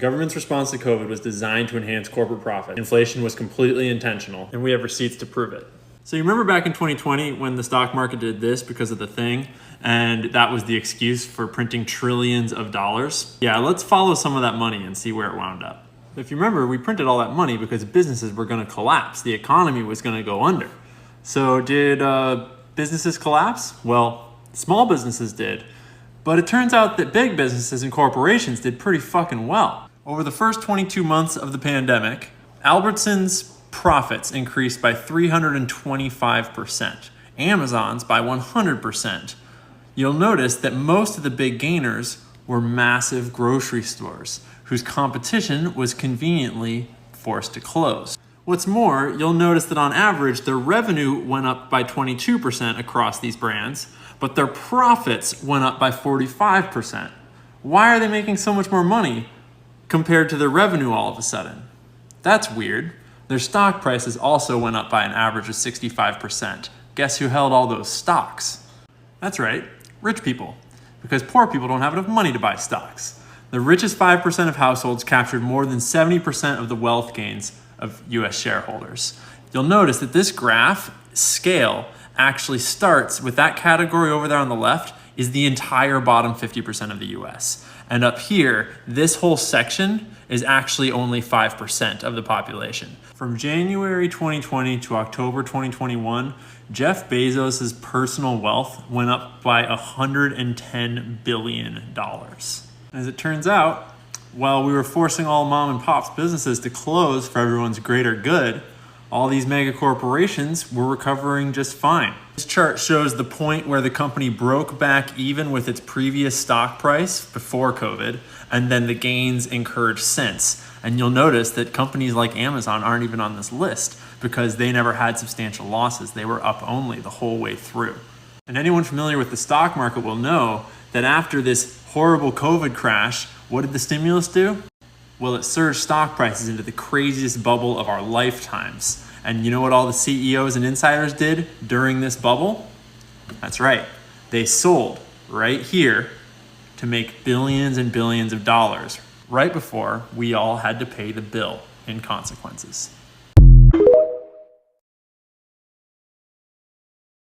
Government's response to COVID was designed to enhance corporate profit. Inflation was completely intentional, and we have receipts to prove it. So you remember back in 2020 when the stock market did this because of the thing, and that was the excuse for printing trillions of dollars? Yeah, let's follow some of that money and see where it wound up. If you remember, we printed all that money because businesses were going to collapse. The economy was going to go under. So did businesses collapse? Well, small businesses did. But it turns out that big businesses and corporations did pretty fucking well. Over the first 22 months of the pandemic, Albertsons' profits increased by 325%, Amazon's by 100%. You'll notice that most of the big gainers were massive grocery stores, whose competition was conveniently forced to close. What's more, you'll notice that on average, their revenue went up by 22% across these brands, but their profits went up by 45%. Why are they making so much more money compared to their revenue all of a sudden? That's weird. Their stock prices also went up by an average of 65%. Guess who held all those stocks? That's right, rich people, because poor people don't have enough money to buy stocks. The richest 5% of households captured more than 70% of the wealth gains of US shareholders. You'll notice that this graph scale actually starts with that category over there on the left is the entire bottom 50% of the US. And up here, this whole section is actually only 5% of the population. From January 2020 to October 2021, Jeff Bezos' personal wealth went up by $110 billion. As it turns out, while we were forcing all mom and pop's businesses to close for everyone's greater good, all these mega corporations were recovering just fine. This chart shows the point where the company broke back even with its previous stock price before COVID, and then the gains incurred since. And you'll notice that companies like Amazon aren't even on this list because they never had substantial losses. They were up only the whole way through. And anyone familiar with the stock market will know that after this horrible COVID crash, what did the stimulus do? Well, it surged stock prices into the craziest bubble of our lifetimes. And you know what all the CEOs and insiders did during this bubble? That's right. They sold right here to make billions and billions of dollars right before we all had to pay the bill in consequences.